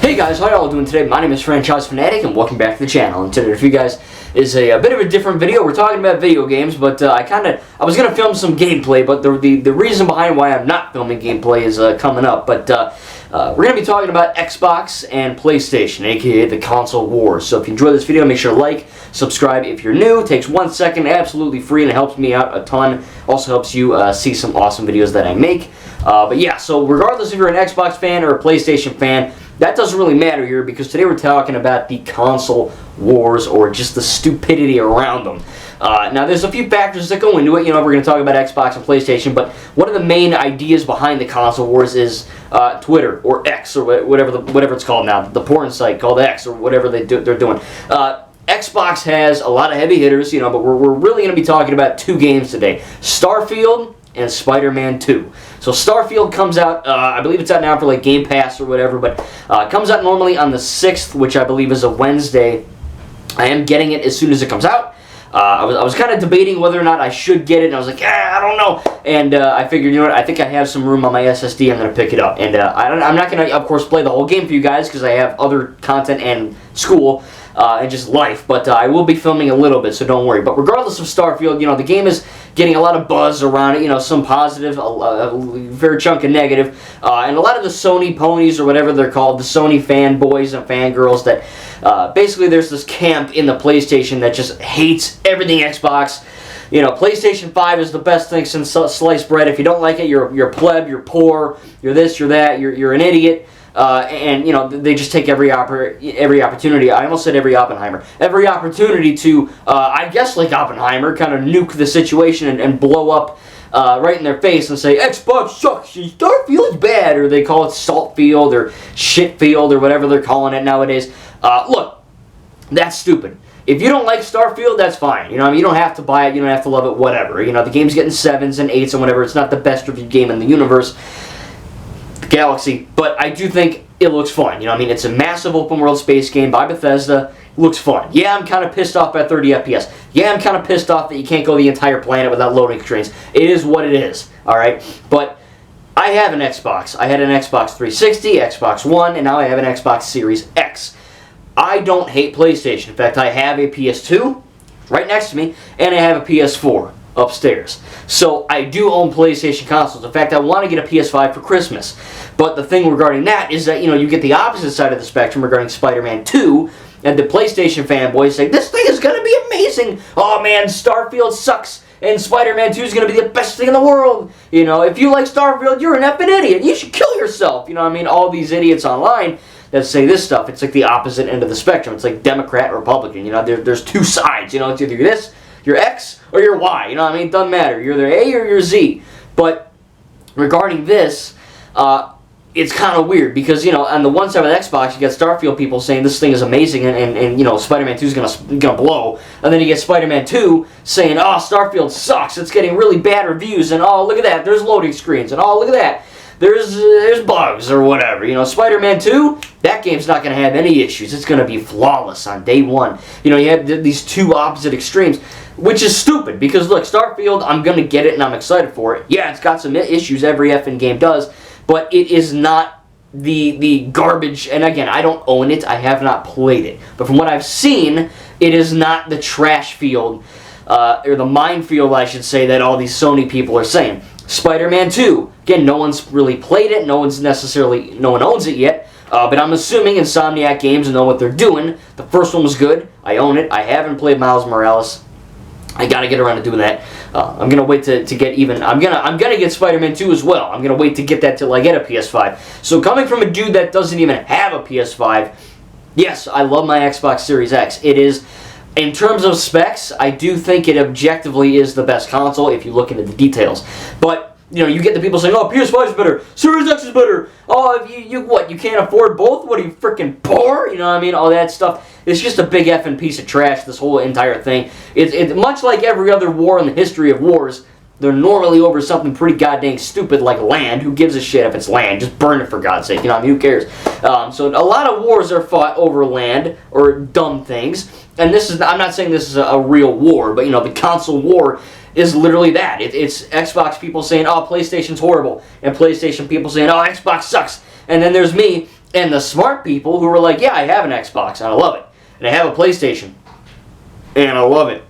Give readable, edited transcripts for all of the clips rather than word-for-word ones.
Hey guys, how y'all doing today? My name is Franchise Fanatic and welcome back to the channel. And today for you guys is a bit of a different video. We're talking about video games, but I was going to film some gameplay, but the reason behind why I'm not filming gameplay is coming up. But we're going to be talking about Xbox and PlayStation, aka the console wars. So if you enjoyed this video, make sure to like, subscribe if you're new. It takes 1 second, absolutely free, and it helps me out a ton. Also helps you see some awesome videos that I make. But yeah, so regardless if you're an Xbox fan or a PlayStation fan, that doesn't really matter here because today we're talking about the console wars or just the stupidity around them. Now there's a few factors that go into it. You know, we're going to talk about Xbox and PlayStation, but one of the main ideas behind the console wars is Twitter or X or whatever it's called now, the porn site called X or whatever they're doing. Xbox has a lot of heavy hitters, you know, but we're really going to be talking about two games today: Starfield and Spider-Man 2. So Starfield comes out, I believe it's out now for like Game Pass or whatever, but it comes out normally on the 6th, which I believe is a Wednesday. I am getting it as soon as it comes out. I was kind of debating whether or not I should get it, and I was like, I don't know. And I figured, you know what, I think I have some room on my SSD, I'm going to pick it up. And I'm not going to, of course, play the whole game for you guys because I have other content and school. And just life, but I will be filming a little bit, so don't worry. But regardless of Starfield, you know, the game is getting a lot of buzz around it, you know, some positive, a fair chunk of negative, and a lot of the Sony ponies, or whatever they're called, the Sony fanboys and fangirls that, basically there's this camp in the PlayStation that just hates everything Xbox. You know, PlayStation 5 is the best thing since sliced bread. If you don't like it, you're a pleb, you're poor, you're this, you're that, you're an idiot. And, you know, they just take every opportunity, I almost said every Oppenheimer, every opportunity to, I guess like Oppenheimer, kind of nuke the situation and blow up right in their face and say, Xbox sucks, Starfield's bad, or they call it Saltfield or Shitfield or whatever they're calling it nowadays. Look, that's stupid. If you don't like Starfield, that's fine. You know, I mean, you don't have to buy it, you don't have to love it, whatever. You know, the game's getting 7s and 8s and whatever. It's not the best reviewed game in the universe, Galaxy, but I do think it looks fun. You know, I mean, it's a massive open world space game by Bethesda. It looks fun. Yeah, I'm kind of pissed off at 30 FPS. Yeah, I'm kind of pissed off that you can't go the entire planet without loading screens. It is what it is, alright? But I have an Xbox. I had an Xbox 360, Xbox One, and now I have an Xbox Series X. I don't hate PlayStation. In fact, I have a PS2 right next to me, and I have a PS4 upstairs. So I do own PlayStation consoles. In fact, I want to get a PS5 for Christmas. But the thing regarding that is that, you know, you get the opposite side of the spectrum regarding Spider-Man 2, and the PlayStation fanboys say, this thing is going to be amazing. Oh man, Starfield sucks, and Spider-Man 2 is going to be the best thing in the world. You know, if you like Starfield, you're an effing idiot. You should kill yourself. You know what I mean? All these idiots online that say this stuff, it's like the opposite end of the spectrum. It's like Democrat, Republican. You know, there's two sides. You know, it's either this, you're X, or you're Y. You know what I mean? It doesn't matter. You're either A or you're Z. But regarding this, it's kind of weird because, you know, on the one side of the Xbox, you got Starfield people saying this thing is amazing and you know, Spider-Man 2 is gonna blow. And then you get Spider-Man 2 saying, oh, Starfield sucks. It's getting really bad reviews. And, oh, look at that. There's loading screens. And, oh, look at that. There's bugs or whatever. You know, Spider-Man 2, that game's not going to have any issues. It's going to be flawless on day one. You know, you have these two opposite extremes, which is stupid because, look, Starfield, I'm going to get it and I'm excited for it. Yeah, it's got some issues, every effing game does, but it is not the garbage. And again, I don't own it. I have not played it. But from what I've seen, it is not the trash field, or the minefield, I should say, that all these Sony people are saying. Spider-Man 2, again, no one's really played it, no one owns it yet, but I'm assuming Insomniac Games know what they're doing. The first one was good, I own it, I haven't played Miles Morales, I gotta get around to doing that. I'm gonna wait to get even, I'm gonna get Spider-Man 2 as well, I'm gonna wait to get that till I get a PS5. So coming from a dude that doesn't even have a PS5, yes, I love my Xbox Series X. It is, in terms of specs, I do think it objectively is the best console if you look into the details. But, you know, you get the people saying, oh, PS5 is better, Series X is better, oh, you can't afford both? What are you, freaking poor? You know what I mean? All that stuff. It's just a big effing piece of trash, this whole entire thing. It's much like every other war in the history of wars, they're normally over something pretty goddamn stupid like land. Who gives a shit if it's land? Just burn it for God's sake. You know, I mean, who cares? So a lot of wars are fought over land or dumb things. And this is, I'm not saying this is a real war, but you know, the console war is literally that. It's Xbox people saying, oh, PlayStation's horrible, and PlayStation people saying, oh, Xbox sucks. And then there's me And the smart people who were like, yeah, I have an Xbox and I love it, and I have a PlayStation and I love it,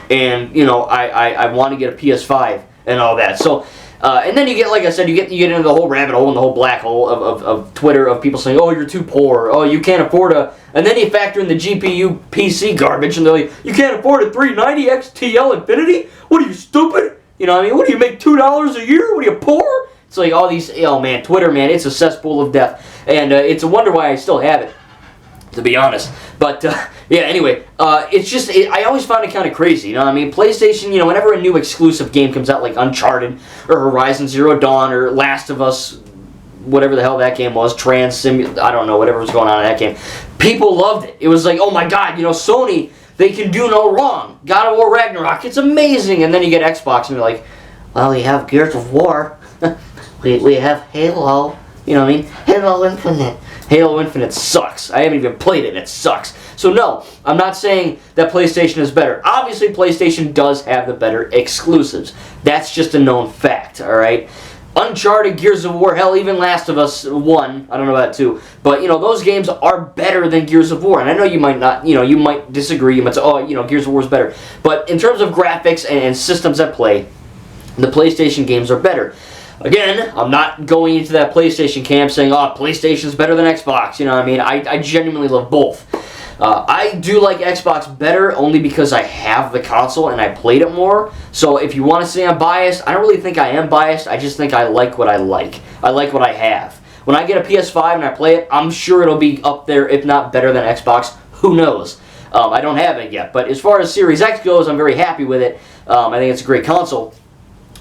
and you know, I want to get a PS5 and all that. So and then you get, like I said, you get into the whole rabbit hole and the whole black hole of Twitter, of people saying, oh, you're too poor, oh, you can't afford a, and then you factor in the GPU PC garbage, and they're like, you can't afford a 390 XTL Infinity? What are you, stupid? You know what I mean? What do you make, $2 a year? What are you, poor? It's like all these, oh man, Twitter, man, it's a cesspool of death, and it's a wonder why I still have it, to be honest. But yeah, anyway, it's just, I always found it kind of crazy, you know what I mean? PlayStation, you know, whenever a new exclusive game comes out, like Uncharted, or Horizon Zero Dawn, or Last of Us, whatever the hell that game was, I don't know, whatever was going on in that game, people loved it. It was like, oh my god, you know, Sony, they can do no wrong. God of War Ragnarok, it's amazing. And then you get Xbox, and you're like, well, we have Gears of War, we have Halo, you know what I mean? Halo Infinite. Halo Infinite sucks. I haven't even played it, and it sucks. So no, I'm not saying that PlayStation is better. Obviously, PlayStation does have the better exclusives. That's just a known fact, alright? Uncharted, Gears of War, hell, even Last of Us 1, I don't know about 2, but, you know, those games are better than Gears of War, and I know you might not, you know, you might disagree, you might say, oh, you know, Gears of War is better, but in terms of graphics and systems at play, the PlayStation games are better. Again, I'm not going into that PlayStation camp saying, oh, PlayStation's better than Xbox, you know what I mean? I genuinely love both. I do like Xbox better only because I have the console and I played it more. So if you want to say I'm biased, I don't really think I am biased. I just think I like what I like. I like what I have. When I get a PS5 and I play it, I'm sure it'll be up there, if not better than Xbox. Who knows? I don't have it yet. But as far as Series X goes, I'm very happy with it. I think it's a great console.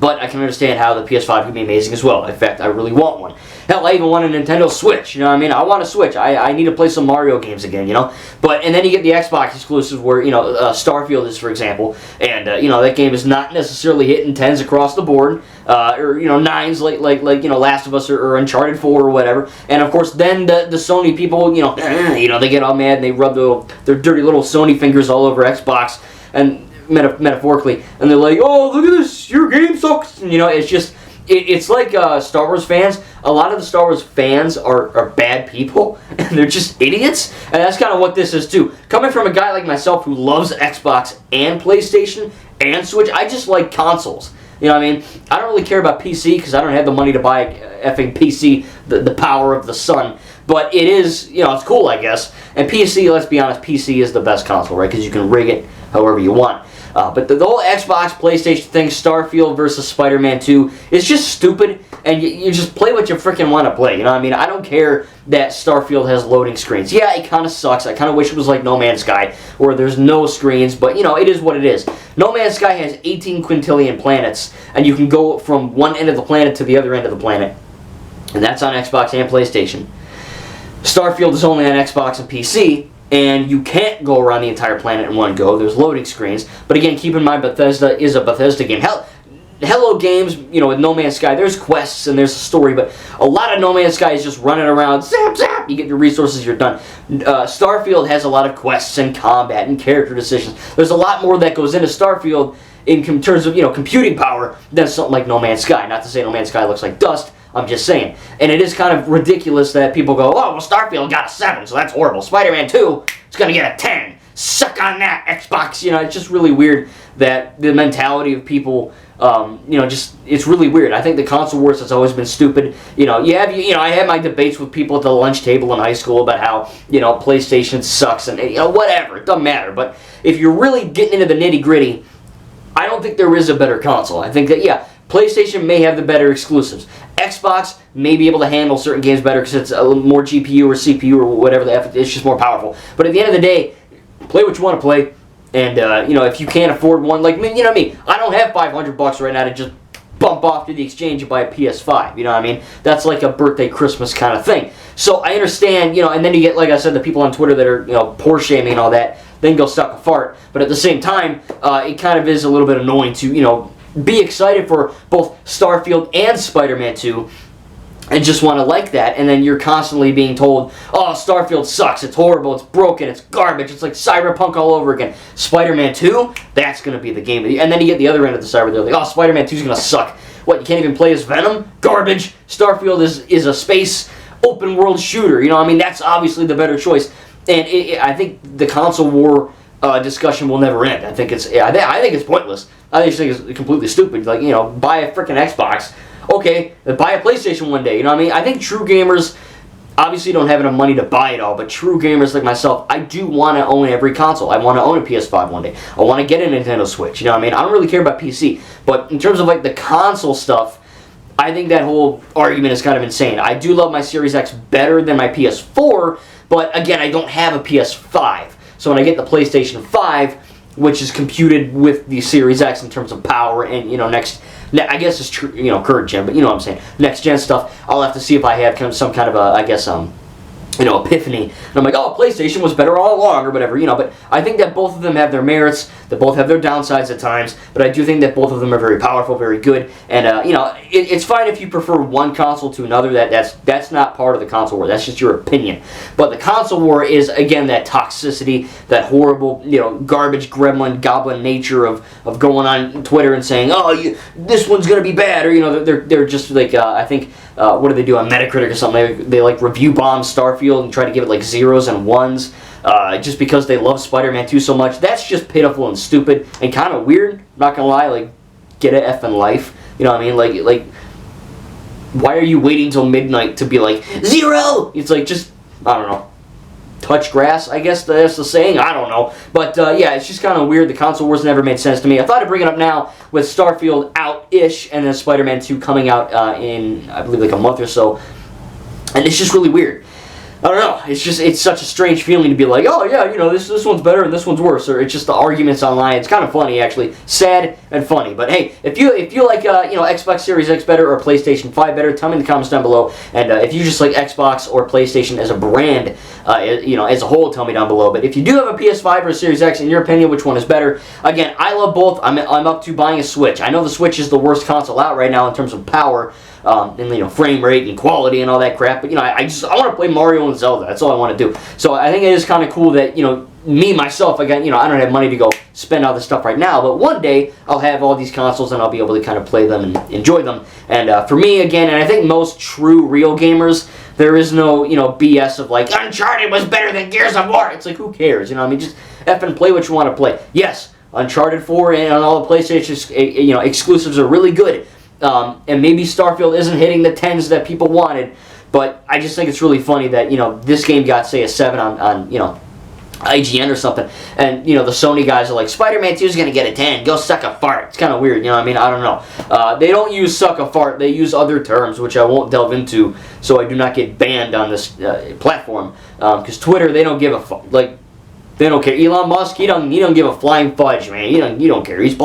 But I can understand how the PS5 can be amazing as well. In fact, I really want one. Hell, I even want a Nintendo Switch, you know what I mean? I want a Switch. I need to play some Mario games again, you know? And then you get the Xbox exclusives where, you know, Starfield is, for example, and, you know, that game is not necessarily hitting 10s across the board, or, you know, 9s like you know, Last of Us or Uncharted 4 or whatever. And, of course, then the Sony people, you know, they get all mad and they rub their dirty little Sony fingers all over Xbox, and metaphorically, and they're like, oh, look at this, your game sucks, and, you know, it's just, it's like Star Wars fans. A lot of the Star Wars fans are bad people, and they're just idiots, and that's kind of what this is too. Coming from a guy like myself who loves Xbox and PlayStation and Switch, I just like consoles. You know what I mean? I don't really care about PC because I don't have the money to buy effing PC, the power of the sun. But it is, you know, it's cool, I guess. And PC, let's be honest, PC is the best console, right? Because you can rig it however you want. But the whole Xbox, PlayStation thing, Starfield versus Spider-Man 2, is just stupid, and you just play what you freaking want to play, you know what I mean? I don't care that Starfield has loading screens. Yeah, it kind of sucks. I kind of wish it was like No Man's Sky, where there's no screens, but, you know, it is what it is. No Man's Sky has 18 quintillion planets, and you can go from one end of the planet to the other end of the planet, and that's on Xbox and PlayStation. Starfield is only on Xbox and PC, and you can't go around the entire planet in one go. There's loading screens. But again, keep in mind, Bethesda is a Bethesda game. Hello Games, you know, with No Man's Sky, there's quests and there's a story, but a lot of No Man's Sky is just running around, zap, zap, you get your resources, you're done. Starfield has a lot of quests and combat and character decisions. There's a lot more that goes into Starfield in terms of, you know, computing power than something like No Man's Sky. Not to say No Man's Sky looks like dust, I'm just saying. And it is kind of ridiculous that people go, oh, well, Starfield got a 7, so that's horrible. Spider-Man 2, it's going to get a 10. Suck on that, Xbox. You know, it's just really weird that the mentality of people, you know, just, it's really weird. I think the console wars has always been stupid. You know, I had my debates with people at the lunch table in high school about how, you know, PlayStation sucks and, you know, whatever. It doesn't matter. But if you're really getting into the nitty-gritty, I don't think there is a better console. I think that, yeah, PlayStation may have the better exclusives. Xbox may be able to handle certain games better because it's a little more GPU or CPU or whatever the F, it's just more powerful. But at the end of the day, play what you want to play, and you know, if you can't afford one, like me, you know me, I don't have $500 right now to just bump off to the exchange and buy a PS5. You know what I mean? That's like a birthday, Christmas kind of thing. So I understand, you know, and then you get, like I said, the people on Twitter that are, you know, poor shaming and all that. Then go suck a fart. But at the same time, it kind of is a little bit annoying to, you know, be excited for both Starfield and Spider-Man 2 and just want to like that, and then you're constantly being told, oh, Starfield sucks, it's horrible, it's broken, it's garbage, it's like Cyberpunk all over again. Spider-Man 2, that's going to be the game. And then you get the other end of the cyber, they're like, oh, Spider-Man 2 is going to suck. What, you can't even play as Venom? Garbage. Starfield is a space open world shooter. You know, I mean, that's obviously the better choice. And I think the console war discussion will never end. I think it's pointless. I just think it's completely stupid. Like, you know, buy a freaking Xbox. Okay, buy a PlayStation one day. You know what I mean? I think true gamers obviously don't have enough money to buy it all, but true gamers like myself, I do want to own every console. I want to own a PS5 one day. I want to get a Nintendo Switch. You know what I mean? I don't really care about PC, but in terms of like the console stuff, I think that whole argument is kind of insane. I do love my Series X better than my PS4, but again, I don't have a PS5. So when I get the PlayStation 5, which is computed with the Series X in terms of power and, you know, I guess it's true, you know, current gen, but you know what I'm saying, next gen stuff, I'll have to see if I have some kind of a, I guess, you know, epiphany. And I'm like, oh, PlayStation was better all along, or whatever, you know. But I think that both of them have their merits. They both have their downsides at times. But I do think that both of them are very powerful, very good. And you know, it's fine if you prefer one console to another. That's not part of the console war. That's just your opinion. But the console war is, again, that toxicity, that horrible, you know, garbage, gremlin, goblin nature of going on Twitter and saying, oh, this one's gonna be bad, or you know, they're just like, I think. What do they do on Metacritic or something? They like review bomb Starfield and try to give it like 0s and 1s just because they love Spider-Man 2 so much. That's just pitiful and stupid and kind of weird. Not gonna lie, like, get a effing life. You know what I mean? Like, why are you waiting till midnight to be like 0? It's like, just, I don't know, touch grass, I guess that's the saying. I don't know. But yeah, it's just kind of weird. The console wars never made sense to me. I thought I'd bring it up now with Starfield out-ish and then Spider-Man 2 coming out in, I believe, like a month or so. And it's just really weird. I don't know. It's such a strange feeling to be like, oh yeah, you know, this one's better and this one's worse, or it's just the arguments online. It's kind of funny, actually, sad and funny. But hey, if you like you know, Xbox Series X better or PlayStation 5 better, tell me in the comments down below. And if you just like Xbox or PlayStation as a brand, you know, as a whole, tell me down below. But if you do have a PS5 or a Series X, in your opinion, which one is better? Again, I love both. I'm up to buying a Switch. I know the Switch is the worst console out right now in terms of power. And you know, frame rate and quality and all that crap, but you know, I want to play Mario and Zelda. That's all I want to do. So I think it is kind of cool that, you know, me myself, again, you know, I don't have money to go spend all this stuff right now, but one day I'll have all these consoles and I'll be able to kind of play them and enjoy them. And for me, again, and I think most true real gamers, there is no, you know, BS of like Uncharted was better than Gears of War. It's like, who cares? You know, I mean, just effing play what you want to play. Yes, Uncharted 4 and all the PlayStation, you know, exclusives are really good. And maybe Starfield isn't hitting the 10s that people wanted, but I just think it's really funny that, you know, this game got, say, a 7 on you know, IGN or something, and, you know, the Sony guys are like, Spider-Man 2 is going to get a 10, go suck a fart. It's kind of weird, you know what I mean? I don't know. They don't use suck a fart, they use other terms, which I won't delve into, so I do not get banned on this platform, because Twitter, they don't give a fuck. Like, they don't care. Elon Musk, he don't give a flying fudge, man. He don't care. He's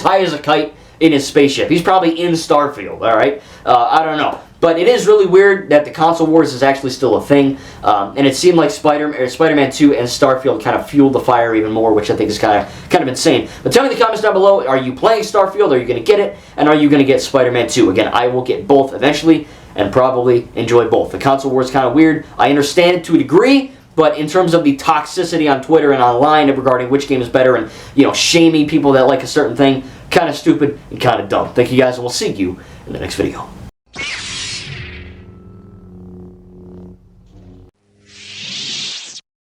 high as a kite in his spaceship. He's probably in Starfield, all right? I don't know. But it is really weird that the console wars is actually still a thing. And it seemed like Spider-Man 2 and Starfield kind of fueled the fire even more, which I think is kind of insane. But tell me in the comments down below, are you playing Starfield? Are you going to get it? And are you going to get Spider-Man 2? Again, I will get both eventually and probably enjoy both. The console war is kind of weird. I understand it to a degree, but in terms of the toxicity on Twitter and online regarding which game is better and, you know, shaming people that like a certain thing, kind of stupid and kind of dumb. Thank you guys, and we'll see you in the next video.